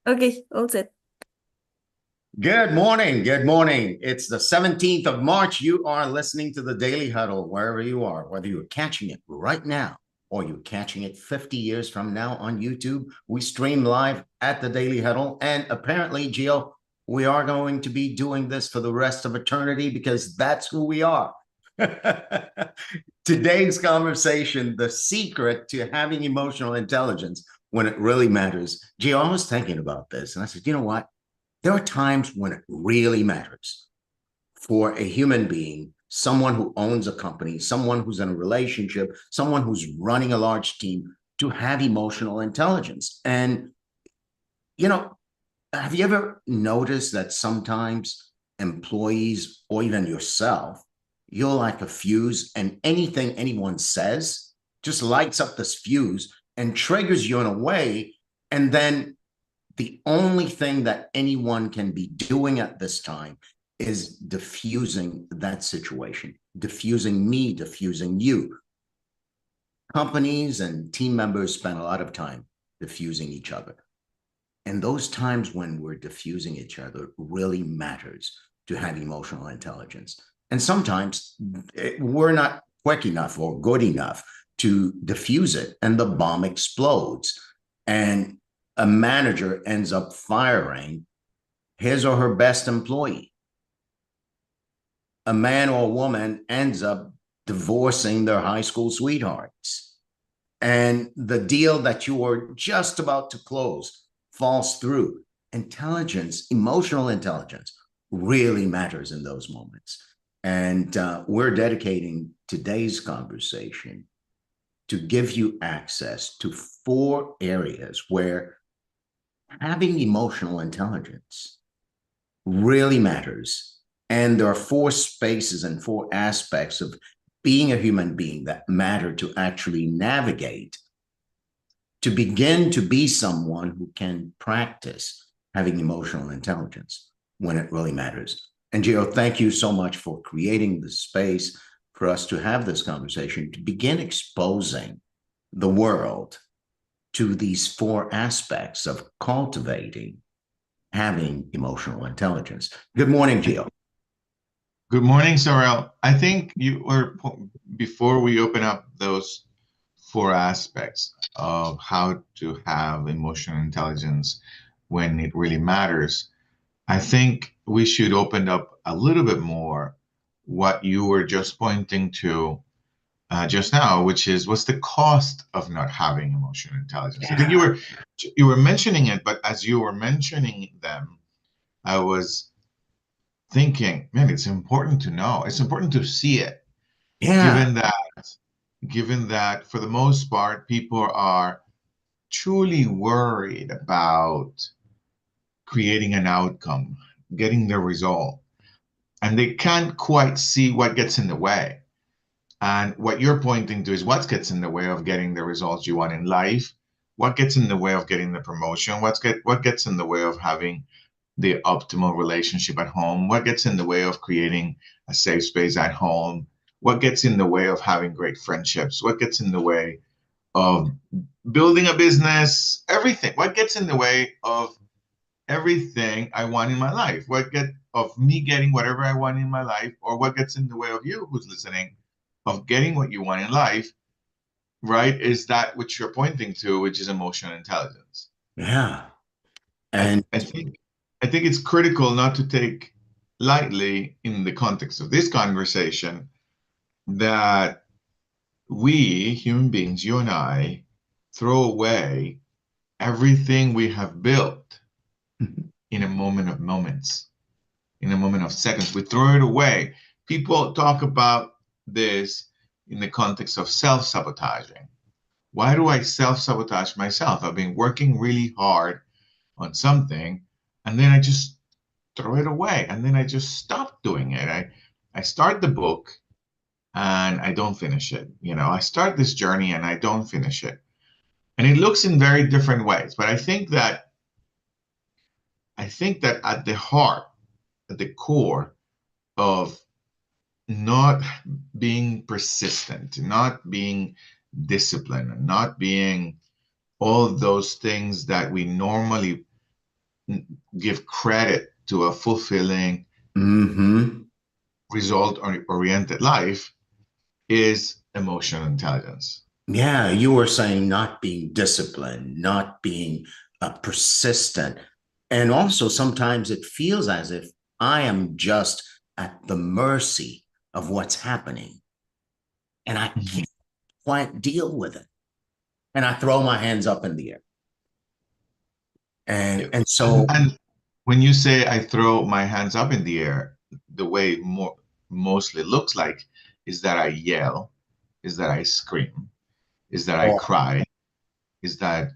Okay, all set. Good morning. Good morning. It's the 17th of March. You are listening to the Daily Huddle, wherever you are, whether you're catching it right now or you're catching it 50 years from now on YouTube. We stream live at the Daily Huddle. And apparently, Gio, we are going to be doing this for the rest of eternity because that's who we are. Today's conversation, the secret to having emotional intelligence when it really matters. Gio, I was thinking about this and I said, you know what? There are times when it really matters for a human being, someone who owns a company, someone who's in a relationship, someone who's running a large team, to have emotional intelligence. And, you know, have you ever noticed that sometimes employees or even yourself, you're like a fuse and anything anyone says just lights up this fuse and triggers you in a way. And then the only thing that anyone can be doing at this time is diffusing that situation, diffusing me, diffusing you. Companies and team members spend a lot of time diffusing each other. And those times when we're diffusing each other really matters to have emotional intelligence. And sometimes we're not quick enough or good enough to diffuse it, and the bomb explodes. And a manager ends up firing his or her best employee. A man or woman ends up divorcing their high school sweethearts. And the deal that you were just about to close falls through. Intelligence, emotional intelligence, really matters in those moments. And we're dedicating today's conversation to give you access to four areas where having emotional intelligence really matters. And there are four spaces and four aspects of being a human being that matter to actually navigate, to begin to be someone who can practice having emotional intelligence when it really matters. And Gio, thank you so much for creating the space for us to have this conversation, to begin exposing the world to these four aspects of cultivating having emotional intelligence. Good morning, Gio. Good morning, Sorrel. I think before we open up those four aspects of how to have emotional intelligence when it really matters, I think we should open up a little bit more what you were just pointing to just now, which is what's the cost of not having emotional intelligence? I think Yeah. you were mentioning it, but as you were mentioning them, I was thinking, man, it's important to know. It's important to see it, Yeah. given that given that for the most part, people are truly worried about creating an outcome, getting the result, and they can't quite see what gets in the way. And what you're pointing to is what gets in the way of getting the results you want in life, what gets in the way of getting the promotion, what gets in the way of having the optimal relationship at home, what gets in the way of creating a safe space at home, what gets in the way of having great friendships, what gets in the way of building a business, everything, what gets in the way of everything I want in my life, what get of me getting whatever I want in my life, or what gets in the way of you who's listening of getting what you want in life, right? Is that which you're pointing to, which is emotional intelligence. Yeah. I, And I think I think it's critical not to take lightly in the context of this conversation that we human beings, you and I, throw away everything we have built in a moment of moments, in a moment of seconds. We throw it away. People talk about this in the context of self-sabotaging. Why do I self-sabotage myself? I've been working really hard on something, and then I just throw it away, and then I just stop doing it. I start the book and I don't finish it. I start this journey and I don't finish it. And it looks in very different ways. But I think that at the heart, at the core of not being persistent, not being disciplined, and not being all of those things that we normally give credit to a fulfilling, Hmm. result-oriented life is emotional intelligence. Yeah, you were saying not being disciplined, not being persistent. And also, sometimes it feels as if I am just at the mercy of what's happening and I Mhm. can't quite deal with it. And I throw my hands up in the air. Yeah. And so, And when you say I throw my hands up in the air, the way more mostly looks like is that I yell, is that I scream, is that I or, cry, is that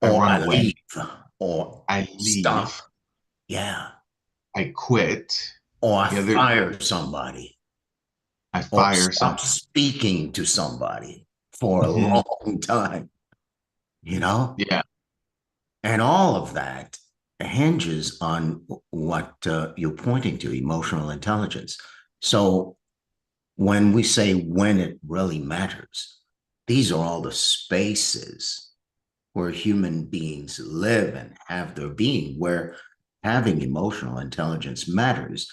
I or run I away, leave, or I stop. leave, Yeah. I quit, Or I you know, there, fire somebody, I or fire stop someone. speaking to somebody for a Mhm. long time, you know? Yeah. And all of that hinges on what you're pointing to, emotional intelligence. So when we say when it really matters, these are all the spaces where human beings live and have their being, where having emotional intelligence matters.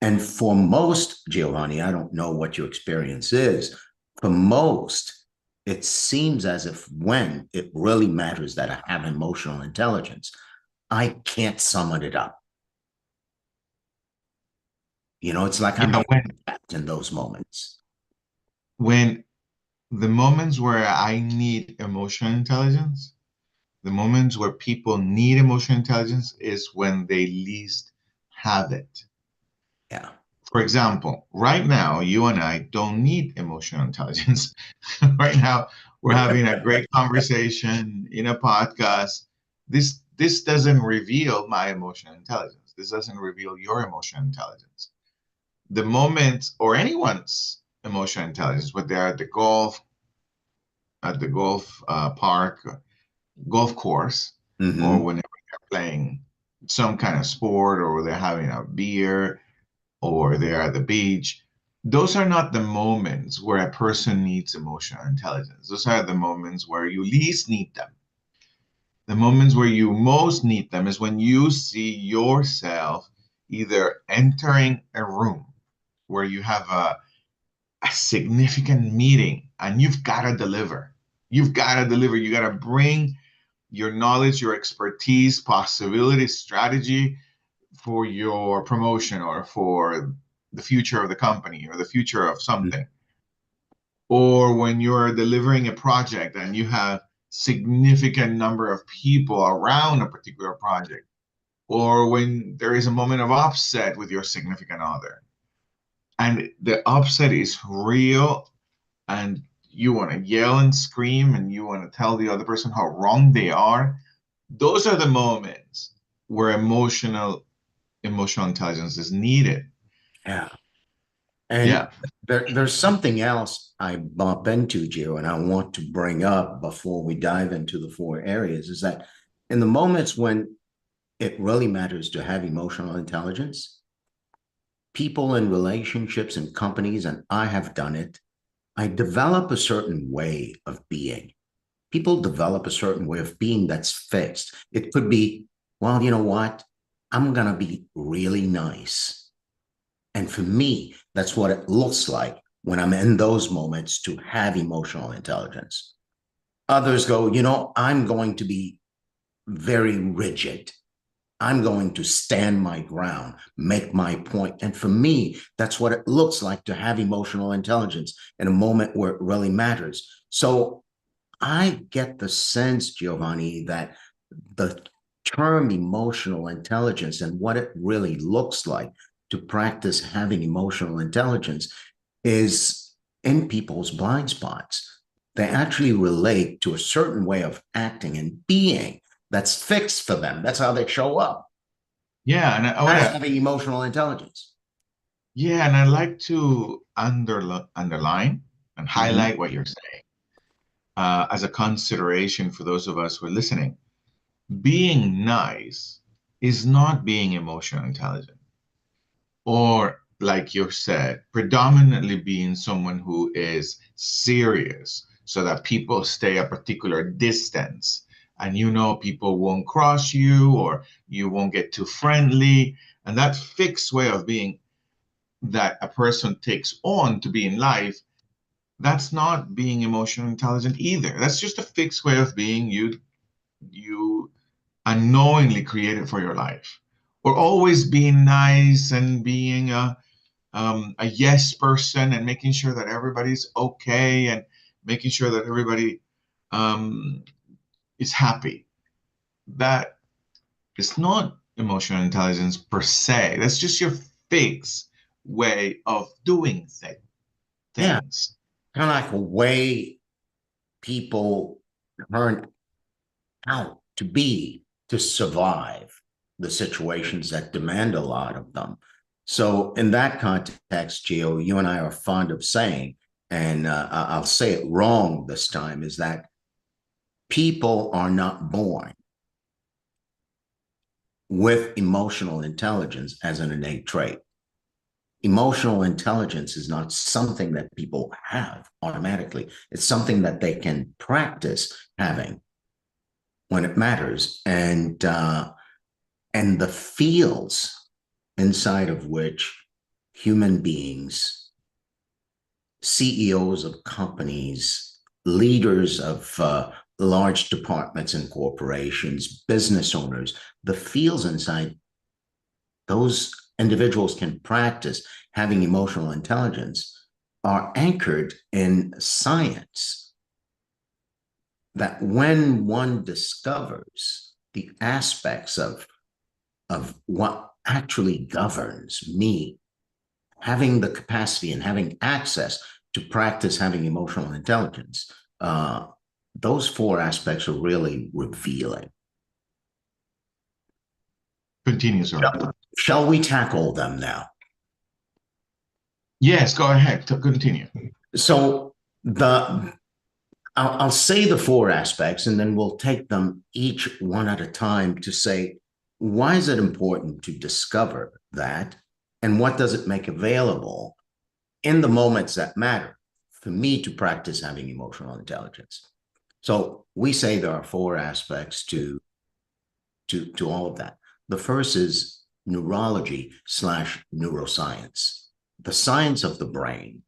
And for most, Giovanni, I don't know what your experience is. For most, it seems as if when it really matters that I have emotional intelligence, I can't summon it up. You know, it's like I'm Yeah, trapped in those moments. when the moments where I need emotional intelligence, the moments where people need emotional intelligence is when they least have it. Yeah. For example, right now, you and I don't need emotional intelligence. Right now, we're having a great conversation in a podcast. This doesn't reveal my emotional intelligence. This doesn't reveal your emotional intelligence. The moment or anyone's emotional intelligence, whether they're at the golf park, golf course, or Mm-hmm. whenever they're playing some kind of sport, or they're having a beer, or they're at the beach. Those are not the moments where a person needs emotional intelligence. Those are the moments where you least need them. The moments where you most need them is when you see yourself either entering a room where you have a significant meeting and you've got to deliver. You've got to deliver. You got to bring your knowledge, your expertise, possibility, strategy for your promotion or for the future of the company or the future of something. Or when you're delivering a project and you have significant number of people around a particular project, or when there is a moment of upset with your significant other and the upset is real and you want to yell and scream and you want to tell the other person how wrong they are, those are the moments where emotional intelligence is needed. Yeah. And Yeah. there's something else I bump into, Gio, and I want to bring up before we dive into the four areas is that in the moments when it really matters to have emotional intelligence, people in relationships and companies, and I have done it, I develop a certain way of being. People develop a certain way of being that's fixed. It could be, well, you know what? I'm going to be really nice. And for me, that's what it looks like when I'm in those moments to have emotional intelligence. Others go, you know, I'm going to be very rigid. I'm going to stand my ground, make my point. And for me, that's what it looks like to have emotional intelligence in a moment where it really matters. So I get the sense, Giovanni, that the term emotional intelligence and what it really looks like to practice having emotional intelligence is in people's blind spots. They actually relate to a certain way of acting and being that's fixed for them. That's how they show up Yeah, and I want as to having emotional intelligence. yeah, and I'd like to underline and Mhm. highlight what you're saying as a consideration for those of us who are listening. Being nice is not being emotional intelligent, or like you said, predominantly being someone who is serious so that people stay a particular distance and you know people won't cross you or you won't get too friendly. And that fixed way of being that a person takes on to be in life, that's not being emotionally intelligent either. That's just a fixed way of being you unknowingly created for your life. Or always being nice and being a yes person and making sure that everybody's okay and making sure that everybody um, is happy. That is not emotional intelligence per se. That's just your fixed way of doing Yeah, things. kind of like a way people learn how to be to survive the situations that demand a lot of them. So, in that context, Gio, you and I are fond of saying, and I'll say it wrong this time, is that people are not born with emotional intelligence as an innate trait. Emotional intelligence is not something that people have automatically. It's something that they can practice having when it matters, and the fields inside of which human beings, CEOs of companies, leaders of large departments and corporations, business owners, the fields inside those individuals can practice having emotional intelligence are anchored in science. That when one discovers the aspects of what actually governs me having the capacity and having access to practice having emotional intelligence, those four aspects are really revealing. Continue, sir. Shall we tackle them now? Yes, go ahead. Continue. So I'll say the four aspects, and then we'll take them each one at a time to say, why is it important to discover that? And what does it make available in the moments that matter for me to practice having emotional intelligence? So we say there are four aspects to all of that. The first is neurology slash neuroscience, the science of the brain,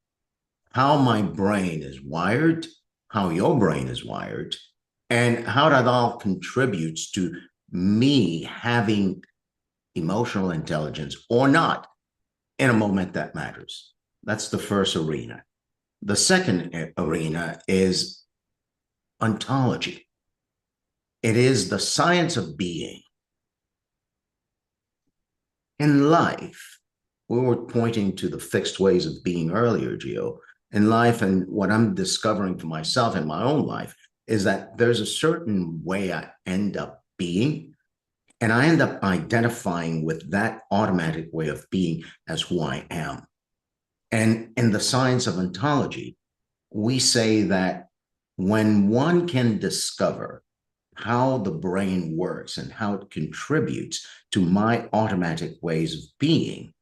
how my brain is wired, how your brain is wired, and how that all contributes to me having emotional intelligence or not in a moment that matters. That's the first arena. The second arena is ontology. It is the science of being. In life, we were pointing to the fixed ways of being earlier, Gio. In life, and what I'm discovering for myself in my own life is that there's a certain way I end up being, and I end up identifying with that automatic way of being as who I am. And in the science of ontology, we say that when one can discover how the brain works and how it contributes to my automatic ways of being,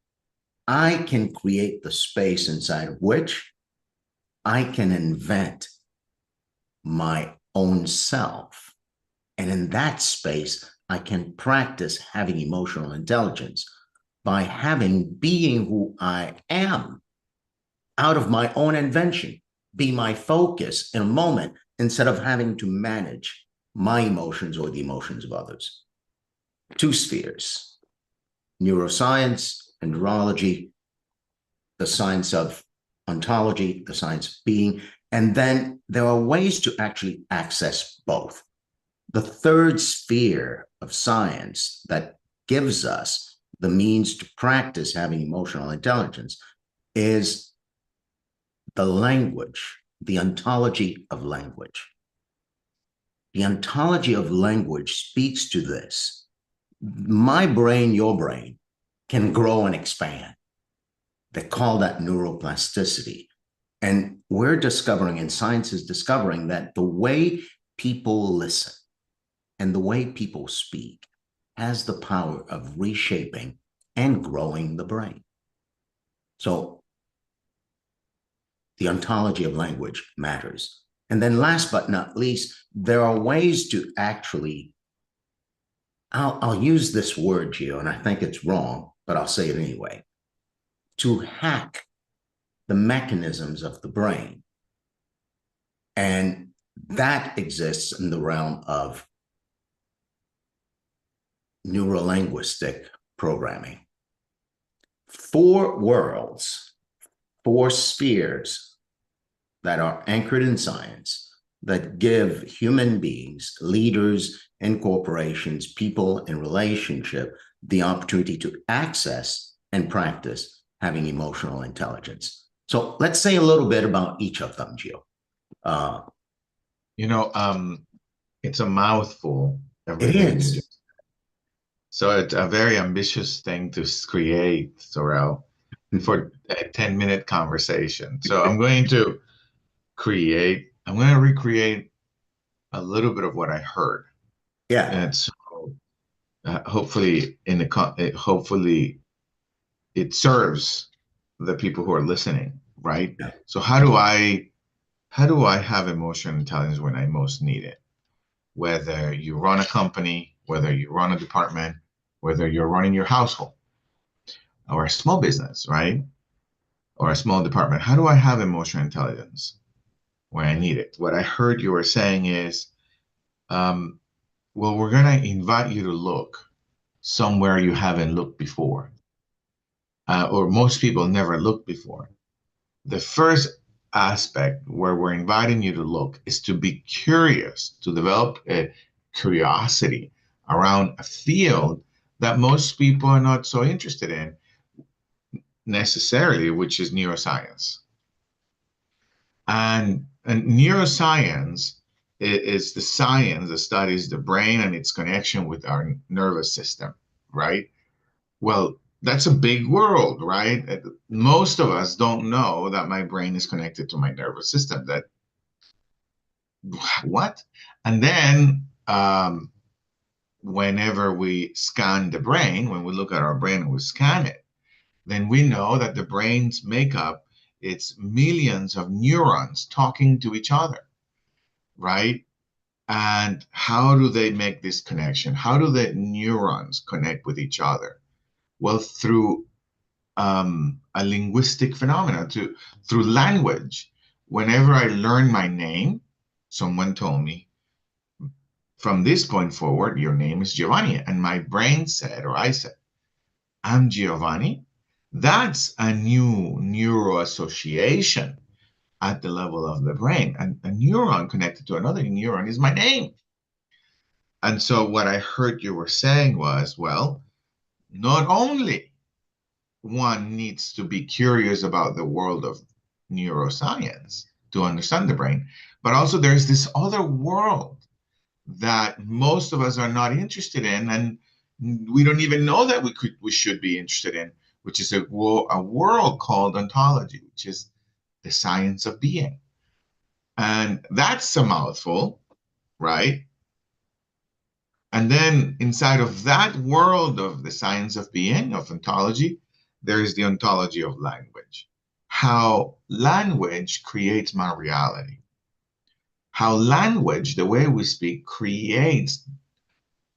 I can create the space inside of which I can invent my own self. And in that space, I can practice having emotional intelligence by having being who I am out of my own invention, be my focus in a moment instead of having to manage my emotions or the emotions of others. Two spheres, neuroscience and neurology, the science of ontology, the science of being. And then there are ways to actually access both. The third sphere of science that gives us the means to practice having emotional intelligence is the language, the ontology of language. The ontology of language speaks to this. My brain, your brain, can grow and expand. They call that neuroplasticity. And we're discovering, and science is discovering, that the way people listen and the way people speak has the power of reshaping and growing the brain. So the ontology of language matters. And then last but not least, there are ways to actually, I'll use this word, Gio, and I think it's wrong, but I'll say it anyway, to hack the mechanisms of the brain. And that exists in the realm of neurolinguistic programming. Four worlds, four spheres that are anchored in science that give human beings, leaders and corporations, people in relationship, the opportunity to access and practice having emotional intelligence. So let's say a little bit about each of them, Gio. Uh, You know, it's a mouthful, it everything you is. just. So it's a very ambitious thing to create, Sorel, for a 10-minute conversation. So I'm going to recreate a little bit of what I heard. Yeah. And so hopefully hopefully it serves the people who are listening, right? Yeah. So how do I have emotional intelligence when I most need it? Whether you run a company, whether you run a department, whether you're running your household or a small business, right? Or a small department. How do I have emotional intelligence when I need it? What I heard you were saying is, um, well, we're going to invite you to look somewhere you haven't looked before, or most people never looked before. The first aspect where we're inviting you to look is to be curious, to develop a curiosity around a field that most people are not so interested in necessarily, which is neuroscience. And neuroscience is the science that studies the brain and its connection with our nervous system, right? Well, that's a big world, right? Most of us don't know that my brain is connected to my nervous system. That what? And then whenever we scan the brain, when we look at our brain and we scan it, then we know that the brain's makeup, it's millions of neurons talking to each other, right? And how do they make this connection? How do the neurons connect with each other? Well, through a linguistic phenomenon, through language. Whenever I learn my name, someone told me, from this point forward, your name is Giovanni. And my brain said, or I said, I'm Giovanni. That's a new neuro association at the level of the brain. And a neuron connected to another neuron is my name. And so what I heard you were saying was, well, not only one needs to be curious about the world of neuroscience to understand the brain, but also there's this other world that most of us are not interested in, and we don't even know that we should be interested in, which is a world called ontology, which is the science of being. And that's a mouthful, right? And then inside of that world of the science of being, of ontology, there is the ontology of language. How language creates my reality. How language, the way we speak, creates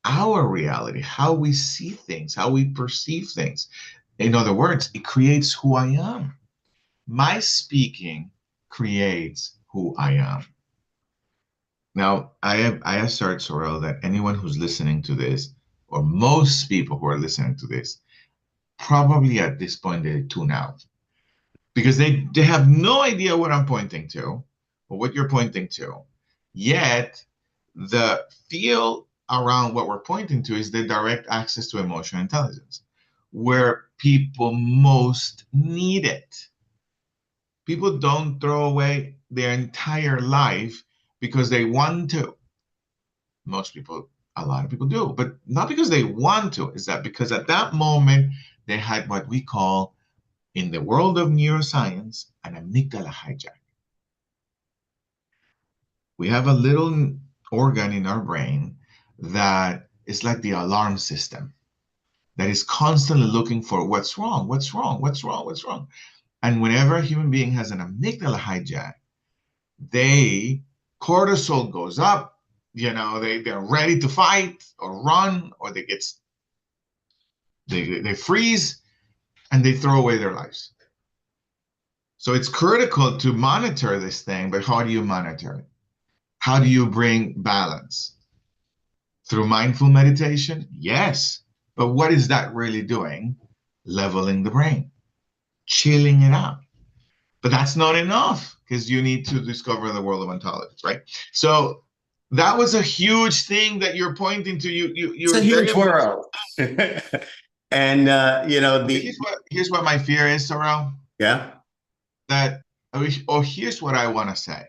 our reality, how we see things, how we perceive things. In other words, it creates who I am. My speaking creates who I am. Now, I assert, Sorel, that anyone who's listening to this, or most people who are listening to this, probably at this point they tune out because they have no idea what I'm pointing to or what you're pointing to. Yet, the field around what we're pointing to is the direct access to emotional intelligence, where people most need it. People don't throw away their entire life because they want to. Most people, a lot of people do, but not because they want to. Is that because at that moment they had what we call in the world of neuroscience an amygdala hijack. We have a little organ in our brain that is like the alarm system that is constantly looking for what's wrong, what's wrong, what's wrong, what's wrong. And whenever a human being has an amygdala hijack, they cortisol goes up. They're ready to fight or run, or they freeze and they throw away their lives. So it's critical to monitor this thing, but how do you monitor it? How do you bring balance? Through mindful meditation? Yes. But what is that really doing? Leveling the brain, chilling it out. But that's not enough, because you need to discover the world of ontologies, right? So that was a huge thing that you're pointing to. It's a You're very huge amazing. world. And Here's what my fear is, Sorrel. yeah. Here's what I want to say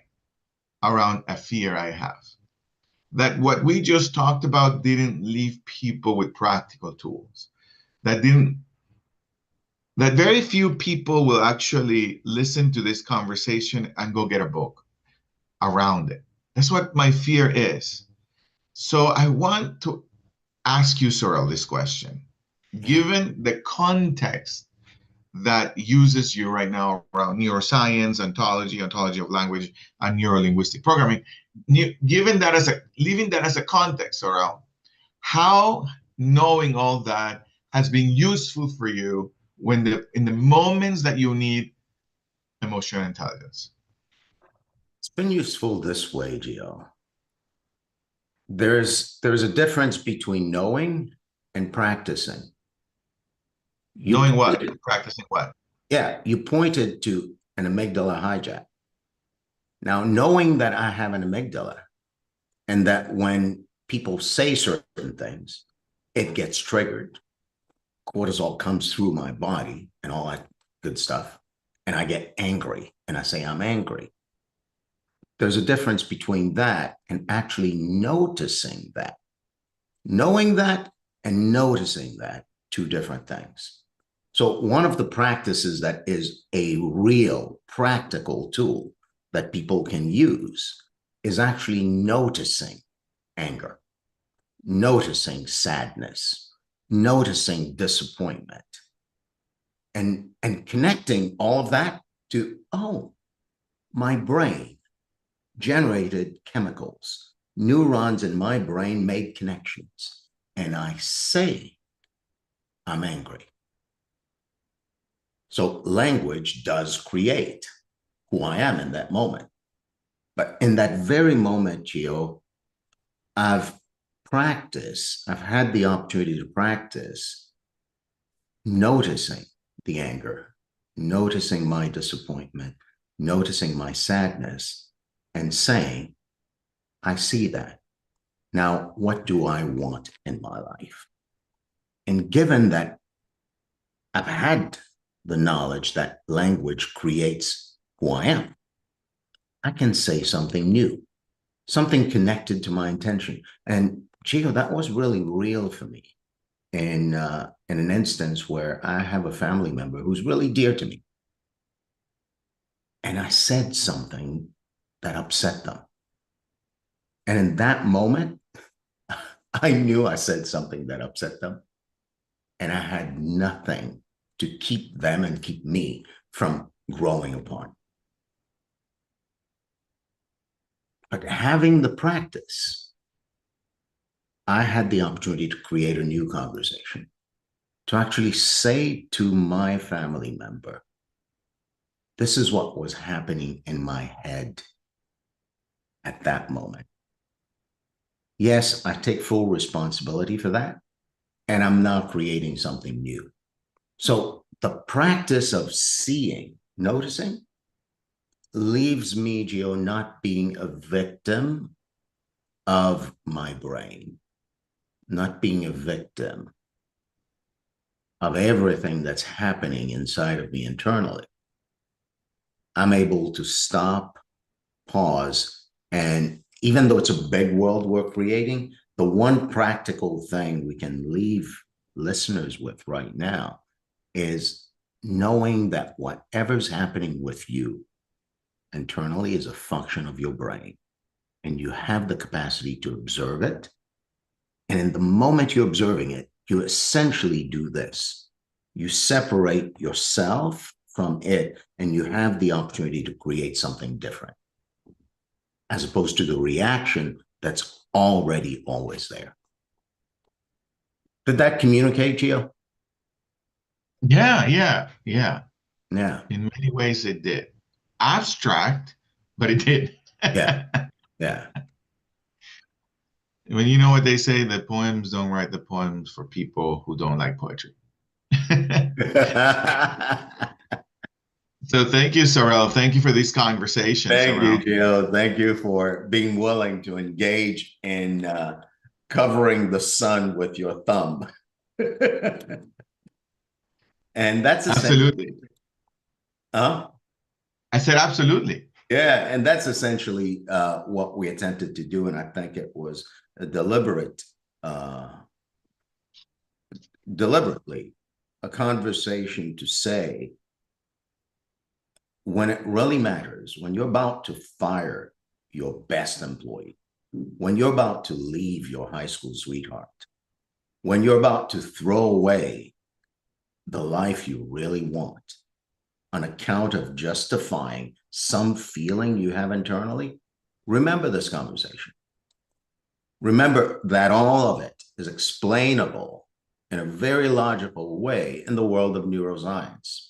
around a fear I have. That what we just talked about didn't leave people with practical tools. That very few people will actually listen to this conversation and go get a book around it. That's what my fear is. So I want to ask you, Sorrel, this question. Given the context that uses you right now around neuroscience, ontology of language, and neurolinguistic programming, leaving that as a context, Sorrel, how knowing all that has been useful for you in the moments that you need emotional intelligence? It's been useful this way, Gio. There's a difference between knowing and practicing. You Knowing what? pointed, Practicing what? yeah, you pointed to an amygdala hijack. Now, knowing that I have an amygdala and that when people say certain things, it gets triggered. Cortisol comes through my body and all that good stuff. And I get angry and I say, I'm angry. There's a difference between that and actually noticing that. Knowing that and noticing that, two different things. So one of the practices that is a real practical tool that people can use is actually noticing anger, noticing sadness, noticing disappointment, and connecting all of that to, oh, my brain generated chemicals. Neurons in my brain made connections. And I say, I'm angry. So language does create who I am in that moment. But in that very moment, Gio, I've had the opportunity to practice noticing the anger, noticing my disappointment, noticing my sadness, and saying, I see that. Now, what do I want in my life? And given that I've had the knowledge that language creates who I am, I can say something new, something connected to my intention. And Gio, that was really real for me in an instance where I have a family member who's really dear to me. And I said something that upset them. And in that moment, I knew I said something that upset them. And I had nothing to keep them and keep me from growing apart. But having the practice, I had the opportunity to create a new conversation, to actually say to my family member, this is what was happening in my head at that moment. Yes, I take full responsibility for that, and I'm now creating something new. So the practice of seeing, noticing, leaves me, Gio, not being a victim of my brain, not being a victim of everything that's happening inside of me internally. I'm able to stop, pause, and even though it's a big world we're creating, the one practical thing we can leave listeners with right now is knowing that whatever's happening with you internally is a function of your brain, and you have the capacity to observe it. And in the moment you're observing it, you essentially do this. You separate yourself from it, and you have the opportunity to create something different. as opposed to the reaction that's already always there. Did that communicate, Gio? Yeah, yeah, yeah. Yeah, In many ways, it did. Abstract, but it did. yeah, yeah. When you know what they say, that poems don't write the poems for people who don't like poetry. So thank you, Sorel. Thank you for these conversations Thank you, around. Gio. Thank you for being willing to engage in covering the sun with your thumb. And that's essentially, Absolutely. huh? I said absolutely. Yeah, and that's essentially what we attempted to do, and I think it was a deliberately a conversation to say when it really matters, when you're about to fire your best employee, when you're about to leave your high school sweetheart, when you're about to throw away the life you really want on account of justifying some feeling you have internally, remember this conversation. Remember that all of it is explainable in a very logical way in the world of neuroscience.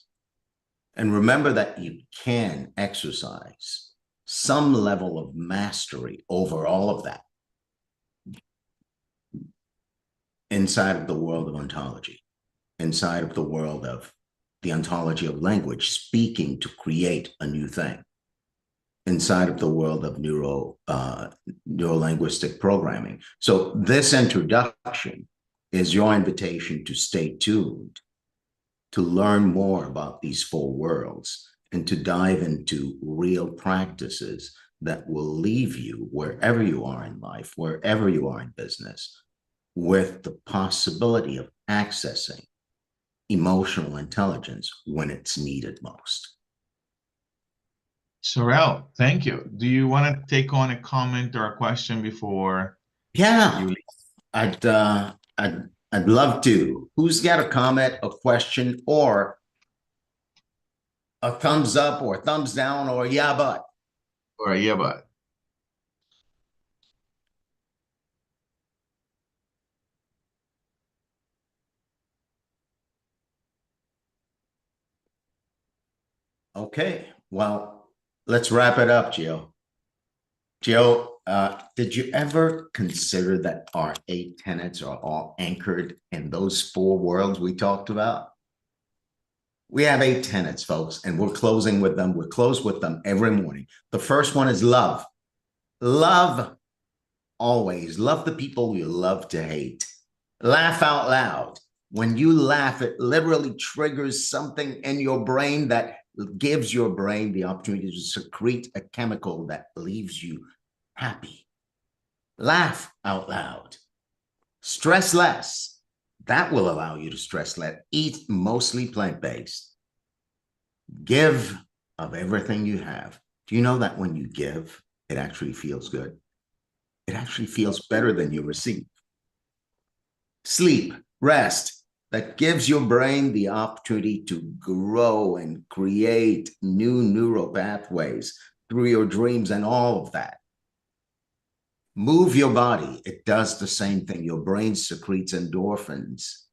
And remember that you can exercise some level of mastery over all of that inside of the world of ontology, inside of the world of the ontology of language, speaking to create a new thing, inside of the world of neuro-linguistic programming. So this introduction is your invitation to stay tuned, to learn more about these four worlds, and to dive into real practices that will leave you wherever you are in life, wherever you are in business, with the possibility of accessing emotional intelligence when it's needed most. Sorel, thank you. Do you want to take on a comment or a question before Yeah, you leave? I'd love to. Who's got a comment, a question, or a thumbs up, or a thumbs down, or yeah, but? Or yeah, but Okay, well, let's wrap it up, Gio. Gio, did you ever consider that our 8 tenets are all anchored in those four worlds we talked about? We have 8 tenets, folks, and we're closing with them. We're closed with them every morning. The first one is love. Love always. Love the people you love to hate. Laugh out loud. When you laugh, it literally triggers something in your brain that gives your brain the opportunity to secrete a chemical that leaves you happy. Laugh out loud. Stress less. That will allow you to stress less. Eat mostly plant-based. Give of everything you have. Do you know that when you give, it actually feels good? It actually feels better than you receive. Sleep, rest, that gives your brain the opportunity to grow and create new neural pathways through your dreams and all of that. Move your body. It does the same thing. Your brain secretes endorphins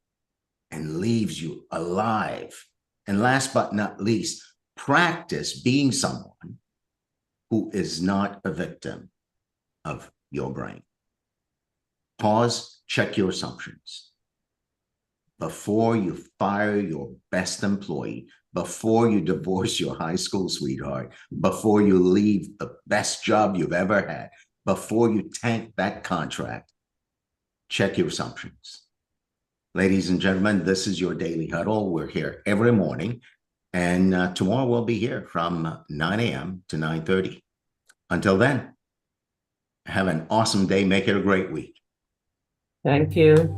and leaves you alive. And last but not least, practice being someone who is not a victim of your brain. Pause, check your assumptions. Before you fire your best employee, before you divorce your high school sweetheart, before you leave the best job you've ever had, before you tank that contract, check your assumptions. Ladies and gentlemen, this is your Daily Huddle. We're here every morning, and tomorrow we'll be here from 9 a.m. to 9:30. Until then, have an awesome day. Make it a great week. Thank you.